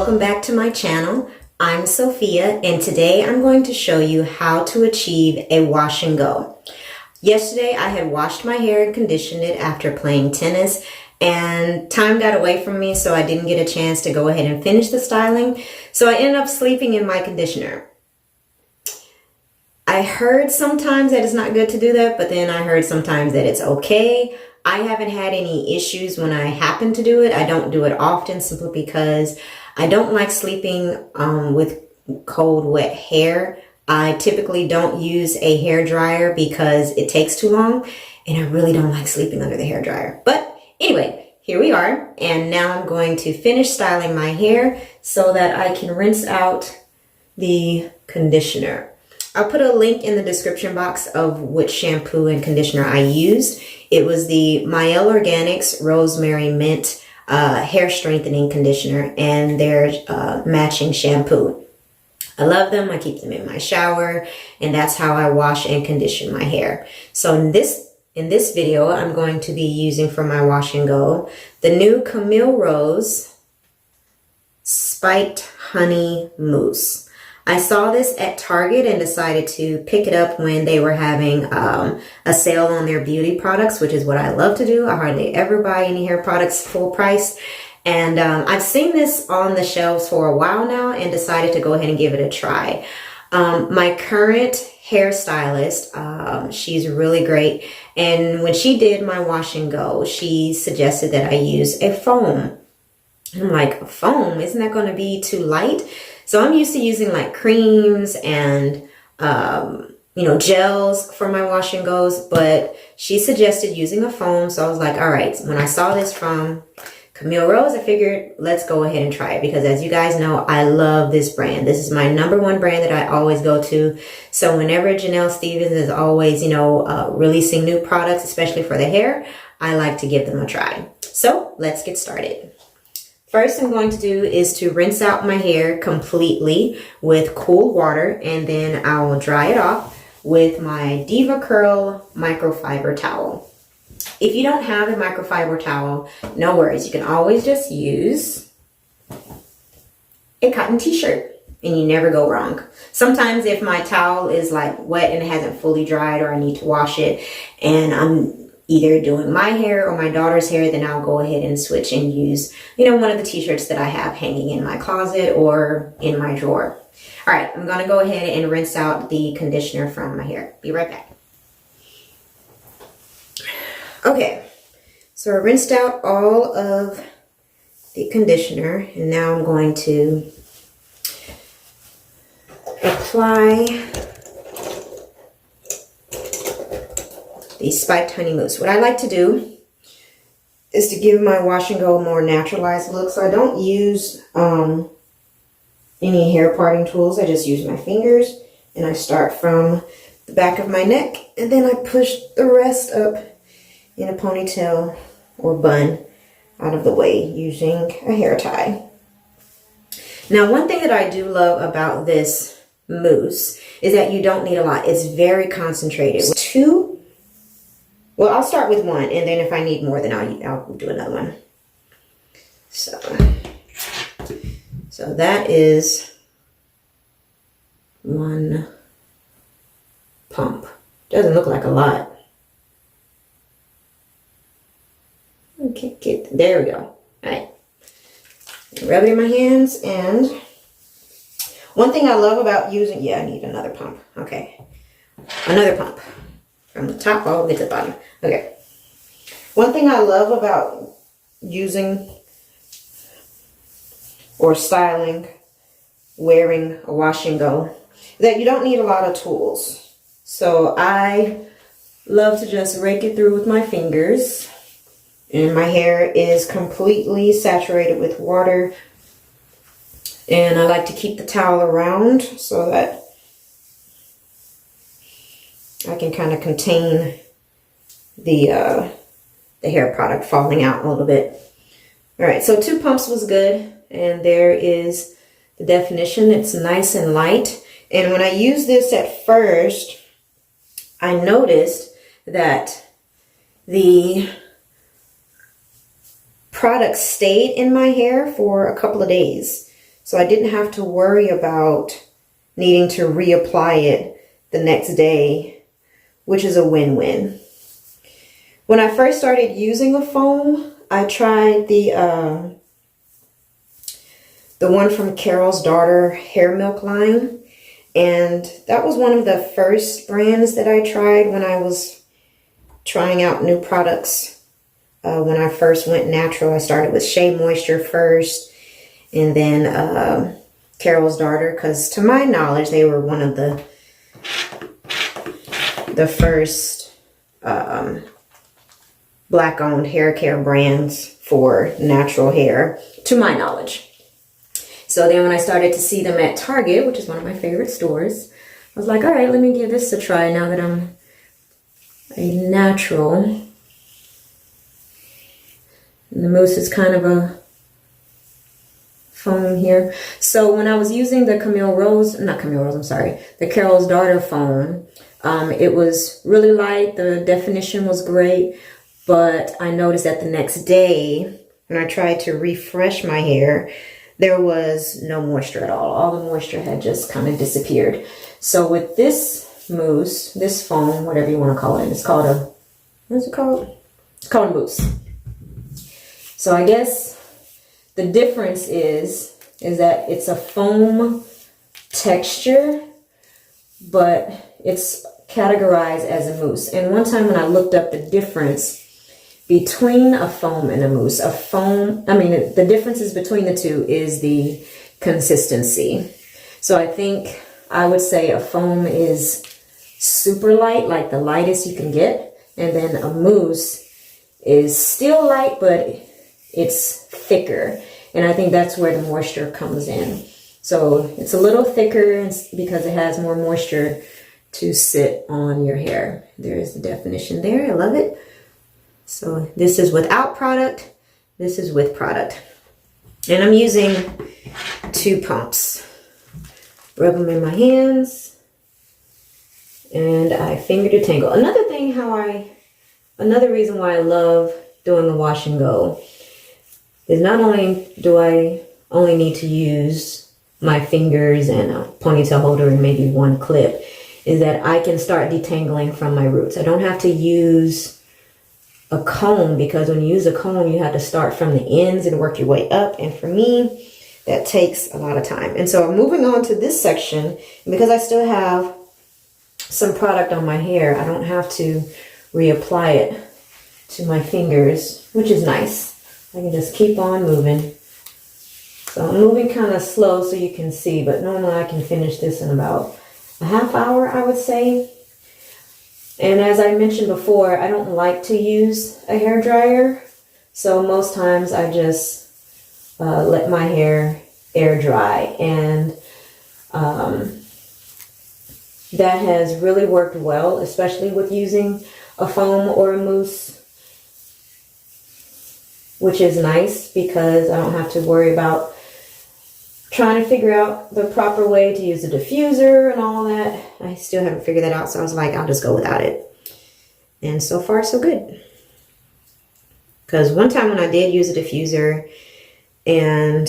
Welcome back to my channel. I'm Sophia, and today I'm going to show you how to achieve a wash and go. Yesterday I had washed my hair and conditioned it after playing tennis, and time got away from me, so I didn't get a chance to go ahead and finish the styling. So I ended up sleeping in my conditioner. I heard sometimes that it's not good to do that, but then I heard sometimes that it's okay. I haven't had any issues when I happen to do it. I don't do it often simply because I don't like sleeping with cold, wet hair. I typically don't use a hair dryer because it takes too long, and I really don't like sleeping under the hair dryer. But anyway, here we are, and now I'm going to finish styling my hair so that I can rinse out the conditioner. I'll put a link in the description box of which shampoo and conditioner I used. It was the Mielle Organics Rosemary Mint hair strengthening conditioner and their matching shampoo. I love them. I keep them in my shower, and that's how I wash and condition my hair. So in this video, I'm going to be using for my wash and go the new Camille Rose Spiked Honey Mousse. I saw this at Target and decided to pick it up when they were having a sale on their beauty products, which is what I love to do. I hardly ever buy any hair products full price. And I've seen this on the shelves for a while now and decided to go ahead and give it a try. My current hairstylist, she's really great. And when she did my wash and go, she suggested that I use a foam. I'm like, a foam? Isn't that going to be too light? So I'm used to using like creams and, gels for my wash and goes, but she suggested using a foam. So I was like, all right, when I saw this from Camille Rose, I figured let's go ahead and try it because as you guys know, I love this brand. This is my #1 brand that I always go to. So whenever Janelle Stevens is always, releasing new products, especially for the hair, I like to give them a try. So let's get started. First I'm going to do is to rinse out my hair completely with cool water, and then I will dry it off with my DevaCurl microfiber towel. If you don't have a microfiber towel, no worries. You can always just use a cotton t-shirt and you never go wrong. Sometimes if my towel is like wet and it hasn't fully dried or I need to wash it and I'm either doing my hair or my daughter's hair, then I'll go ahead and switch and use, one of the t-shirts that I have hanging in my closet or in my drawer. All right, I'm gonna go ahead and rinse out the conditioner from my hair. Be right back. Okay, so I rinsed out all of the conditioner, and now I'm going to apply the Spiked Honey Mousse. What I like to do is to give my wash and go a more naturalized look. So I don't use any hair parting tools. I just use my fingers, and I start from the back of my neck, and then I push the rest up in a ponytail or bun out of the way using a hair tie. Now, one thing that I do love about this mousse is that you don't need a lot. It's very concentrated. Well, I'll start with one, and then if I need more, then I'll do another one. So that is one pump. Doesn't look like a lot. Okay, there we go. All right. Rub it in my hands, and one thing I love about using, I need another pump. Okay, another pump. From the top all the way to the bottom. Okay. One thing I love about using or styling, wearing a wash and go, is that you don't need a lot of tools. So I love to just rake it through with my fingers. And my hair is completely saturated with water. And I like to keep the towel around so that I can kind of contain the hair product falling out a little bit. All right, so 2 pumps was good, and there is the definition. It's nice and light. And when I used this at first, I noticed that the product stayed in my hair for a couple of days. So I didn't have to worry about needing to reapply it the next day, which is a win-win. When I first started using a foam, I tried the one from Carol's Daughter Hair Milk line. And that was one of the first brands that I tried when I was trying out new products. When I first went natural, I started with Shea Moisture first, and then Carol's Daughter, because to my knowledge, they were one of the first Black-owned hair care brands for natural hair, to my knowledge. So then when I started to see them at Target, which is one of my favorite stores, I was like, all right, let me give this a try now that I'm a natural. And the mousse is kind of a foam here. So when I was using the the Carol's Daughter foam, it was really light. The definition was great. But I noticed that the next day, when I tried to refresh my hair, there was no moisture at all. All the moisture had just kind of disappeared. So with this mousse, this foam, whatever you want to call it, it's called a, what's it called? It's called a mousse. So I guess the difference is that it's a foam texture, but it's categorized as a mousse. And one time when I looked up the difference between a foam and a mousse, the differences between the two is the consistency. So I think I would say a foam is super light, like the lightest you can get. And then a mousse is still light, but it's thicker. And I think that's where the moisture comes in. So it's a little thicker because it has more moisture to sit on your hair. There's the definition there. I love it. So this is without product. This is with product. And I'm using 2 pumps. Rub them in my hands. And I finger detangle. Another reason why I love doing a wash and go is not only do I only need to use my fingers and a ponytail holder and maybe one clip, is that I can start detangling from my roots. I don't have to use a comb, because when you use a comb, you have to start from the ends and work your way up. And for me, that takes a lot of time. And so I'm moving on to this section. And because I still have some product on my hair, I don't have to reapply it to my fingers, which is nice. I can just keep on moving. So I'm moving kind of slow so you can see, but normally I can finish this in about a half hour, I would say. And as I mentioned before, I don't like to use a hair dryer. So most times I just let my hair air dry. And that has really worked well, especially with using a foam or a mousse, which is nice because I don't have to worry about trying to figure out the proper way to use a diffuser and all that. I still haven't figured that out, so I was like, I'll just go without it. And so far, so good. Because one time when I did use a diffuser and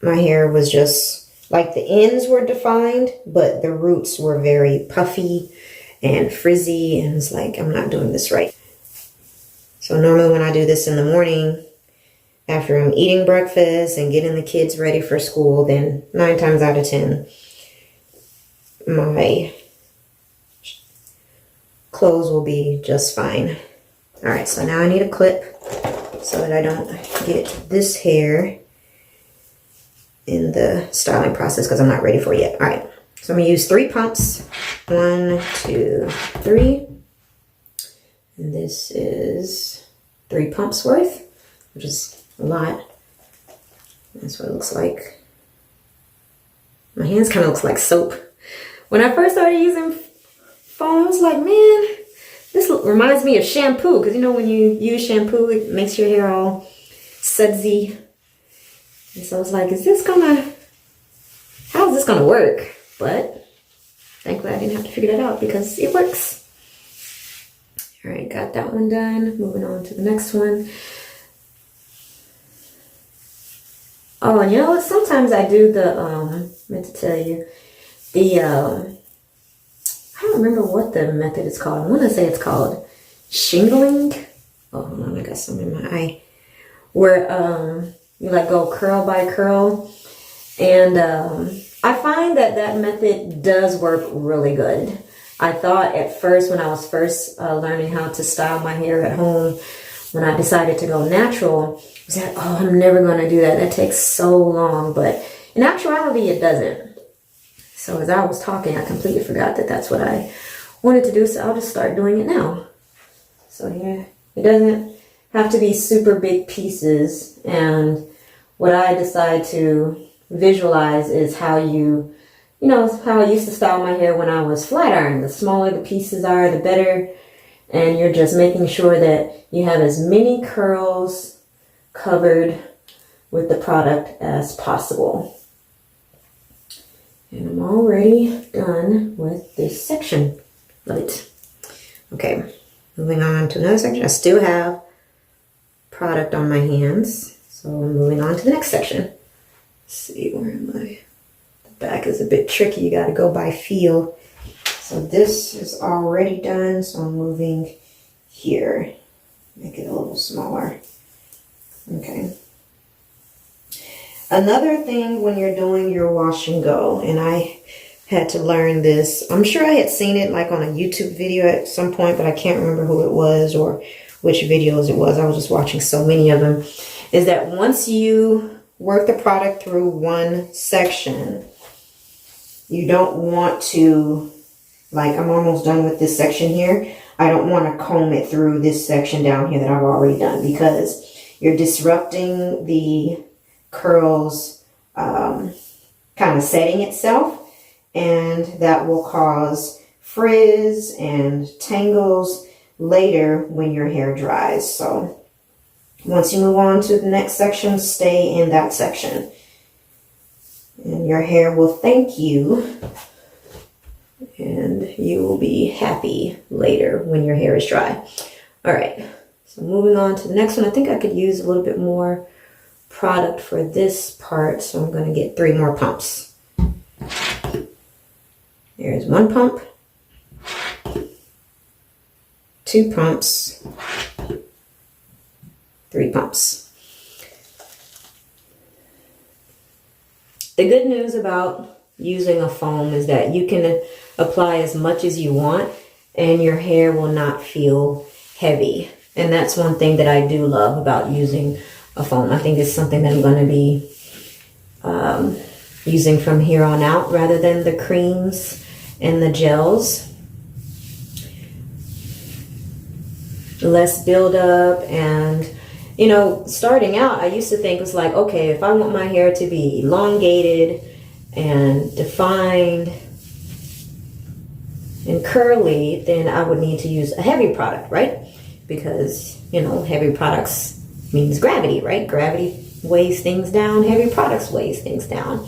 my hair was just like the ends were defined, but the roots were very puffy and frizzy, and it's like, I'm not doing this right. So normally when I do this in the morning, after I'm eating breakfast and getting the kids ready for school, then 9 times out of 10, my clothes will be just fine. All right, so now I need a clip so that I don't get this hair in the styling process because I'm not ready for it yet. All right, so I'm gonna use 3 pumps. 1, 2, 3. And this is 3 pumps worth, which is a lot. That's what it looks like. My hands kind of looks like soap. When I first started using foam, I was like, man, this reminds me of shampoo. Because you know when you use shampoo, it makes your hair all sudsy. And so I was like, how's this gonna work? But thankfully I didn't have to figure that out because it works. All right, got that one done. Moving on to the next one. Oh, and you know what? Sometimes I do the, meant to tell you, the, I don't remember what the method is called. I want to say it's called Shingling. Oh, hold on, I got some in my eye. Where, you like go curl by curl. And, I find that that method does work really good. I thought at first, when I was first learning how to style my hair at home, when I decided to go natural, I was like, oh, I'm never going to do that. That takes so long. But in actuality, it doesn't. So as I was talking, I completely forgot that that's what I wanted to do. So I'll just start doing it now. So here, it doesn't have to be super big pieces. And what I decide to visualize is how how I used to style my hair when I was flat iron. The smaller the pieces are, the better. And you're just making sure that you have as many curls covered with the product as possible. And I'm already done with this section of it. Okay, moving on to another section. I still have product on my hands, so I'm moving on to the next section. Let's see, where am I? The back is a bit tricky. You got to go by feel. So this is already done, so I'm moving here. Make it a little smaller. Okay. Another thing when you're doing your wash and go, and I had to learn this. I'm sure I had seen it like on a YouTube video at some point, but I can't remember who it was or which videos it was. I was just watching so many of them. Is that once you work the product through one section, you don't want to, like I'm almost done with this section here. I don't want to comb it through this section down here that I've already done, because you're disrupting the curls kind of setting itself, and that will cause frizz and tangles later when your hair dries. So once you move on to the next section, stay in that section and your hair will thank you, and you will be happy later when your hair is dry. All right, so moving on to the next one. I think I could use a little bit more product for this part, so I'm going to get 3 more pumps. There's 1 pump, 2 pumps, 3 pumps. The good news about using a foam is that you can apply as much as you want and your hair will not feel heavy. And that's one thing that I do love about using a foam. I think it's something that I'm going to be using from here on out rather than the creams and the gels. Less buildup, and you know, starting out, I used to think it was like, okay, if I want my hair to be elongated and defined and curly, then I would need to use a heavy product, right? Because, you know, heavy products means gravity, right? Gravity weighs things down, heavy products weighs things down.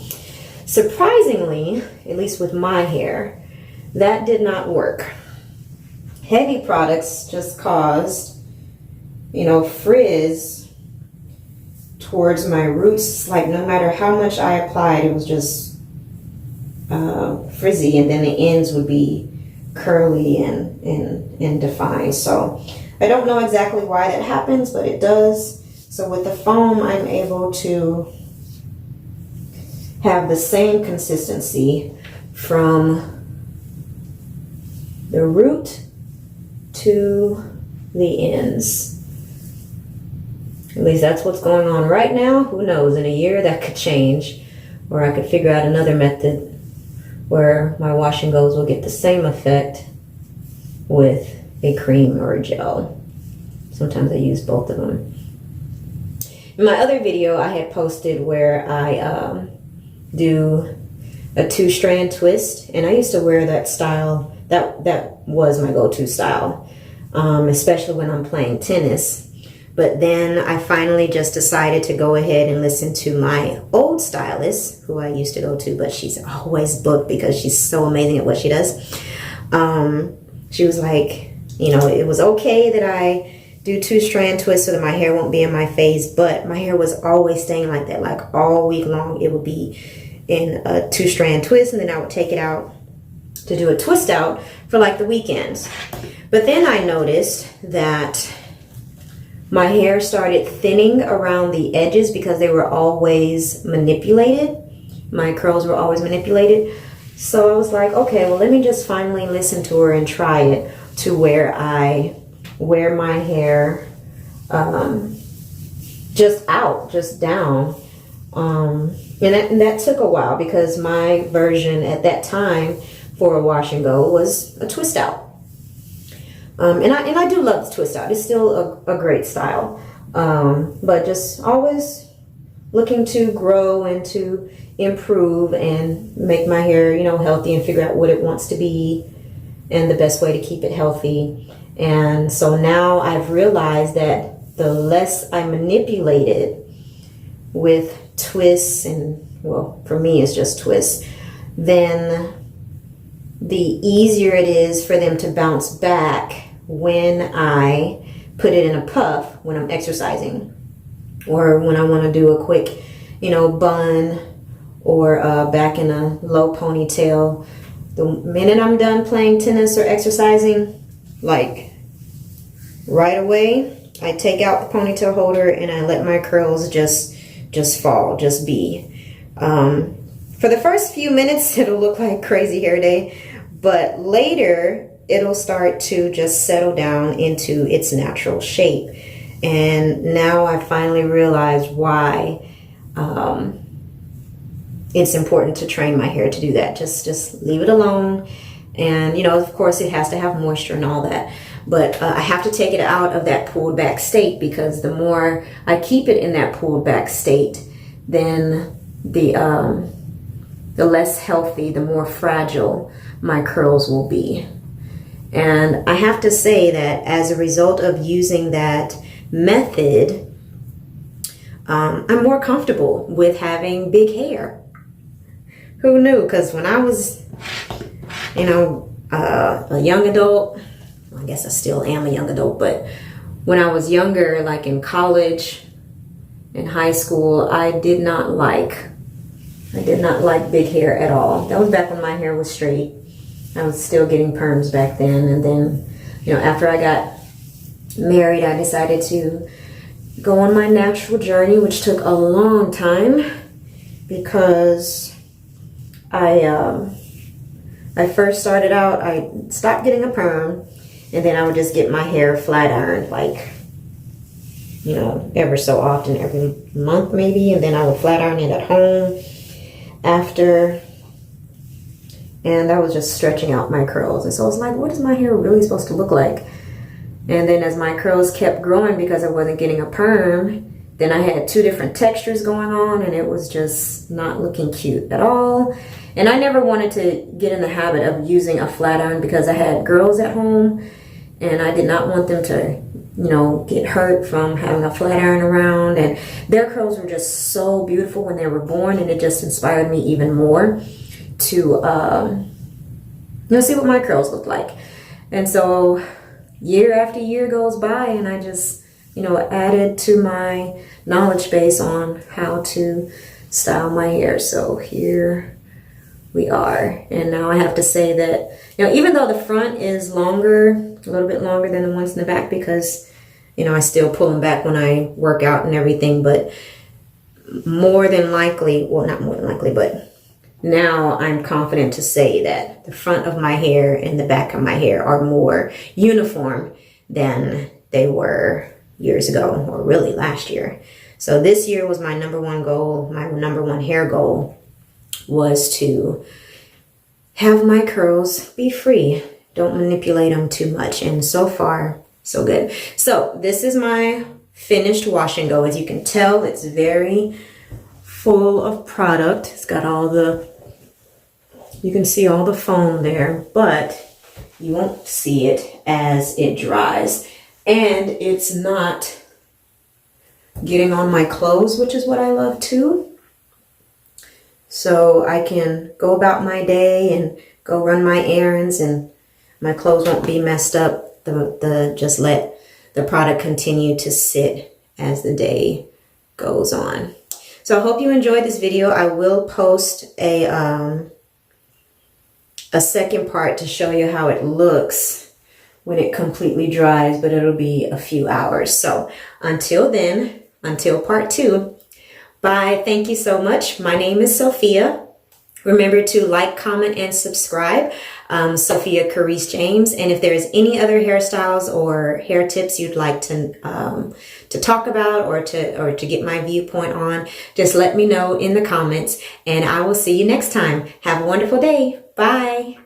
Surprisingly, at least with my hair, that did not work. Heavy products just caused, you know, frizz towards my roots. Like no matter how much I applied, it was just frizzy, and then the ends would be curly and defined. So I don't know exactly why that happens, but it does. So with the foam, I'm able to have the same consistency from the root to the ends. At least that's what's going on right now. Who knows, in a year that could change, or I could figure out another method where my wash and goes will get the same effect with a cream or a gel. Sometimes I use both of them. In my other video I had posted where I do a 2-strand twist, and I used to wear that style. That was my go-to style, especially when I'm playing tennis. But then I finally just decided to go ahead and listen to my old stylist, who I used to go to, but she's always booked because she's so amazing at what she does. She was like, you know, it was okay that I do 2-strand twists so that my hair won't be in my face, but my hair was always staying like that. Like all week long, it would be in a 2-strand twist, and then I would take it out to do a twist out for like the weekends. But then I noticed that my hair started thinning around the edges because they were always manipulated. My curls were always manipulated. So I was like, okay, well, let me just finally listen to her and try it to where I wear my hair just out, just down. And that took a while because my version at that time for a wash and go was a twist out. And I do love the twist out. It's still a great style. But just always looking to grow and to improve and make my hair, you know, healthy and figure out what it wants to be and the best way to keep it healthy. And so now I've realized that the less I manipulate it with twists, and well, for me it's just twists, then the easier it is for them to bounce back when I put it in a puff when I'm exercising, or when I want to do a quick, you know, bun, or back in a low ponytail. The minute I'm done playing tennis or exercising, like right away, I take out the ponytail holder and I let my curls just fall, just be. For the first few minutes, it'll look like crazy hair day, but later it'll start to just settle down into its natural shape. And now I finally realize why it's important to train my hair to do that. Just leave it alone. And, you know, of course it has to have moisture and all that. But I have to take it out of that pulled back state, because the more I keep it in that pulled back state, then the less healthy, the more fragile my curls will be. And I have to say that as a result of using that method, I'm more comfortable with having big hair. Who knew? Because when I was, you know, a young adult, I guess I still am a young adult, but when I was younger, like in college, in high school, I did not like big hair at all. That was back when my hair was straight. I was still getting perms back then. And then, you know, after I got married, I decided to go on my natural journey, which took a long time, because I first started out, I stopped getting a perm, and then I would just get my hair flat ironed, like, you know, ever so often, every month maybe, and then I would flat iron it at home after, and that was just stretching out my curls. And so I was like, what is my hair really supposed to look like? And then as my curls kept growing, because I wasn't getting a perm, then I had 2 different textures going on, and it was just not looking cute at all. And I never wanted to get in the habit of using a flat iron, because I had girls at home and I did not want them to, you know, get hurt from having a flat iron around. And their curls were just so beautiful when they were born, and it just inspired me even more to, you know, see what my curls look like. And so year after year goes by, and I just, you know, added to my knowledge base on how to style my hair. So here we are. And now I have to say that, you know, even though the front is longer, a little bit longer than the ones in the back, because, you know, I still pull them back when I work out and everything, but more than likely, well, not more than likely, but now I'm confident to say that the front of my hair and the back of my hair are more uniform than they were years ago, or really last year. So this year was my number one goal. My number one hair goal was to have my curls be free. Don't manipulate them too much. And so far, so good. So this is my finished wash and go. As you can tell, it's very full of product. It's got all the, you can see all the foam there, but you won't see it as it dries. And it's not getting on my clothes, which is what I love too. So I can go about my day and go run my errands, and my clothes won't be messed up. Just let the product continue to sit as the day goes on. So I hope you enjoyed this video. I will post a second part to show you how it looks when it completely dries, but it'll be a few hours. So until then, until part 2, bye. Thank you so much. My name is Sophia. Remember to like, comment, and subscribe. Sophia Carice James. And if there's any other hairstyles or hair tips you'd like to talk about or to get my viewpoint on, just let me know in the comments, and I will see you next time. Have a wonderful day. Bye.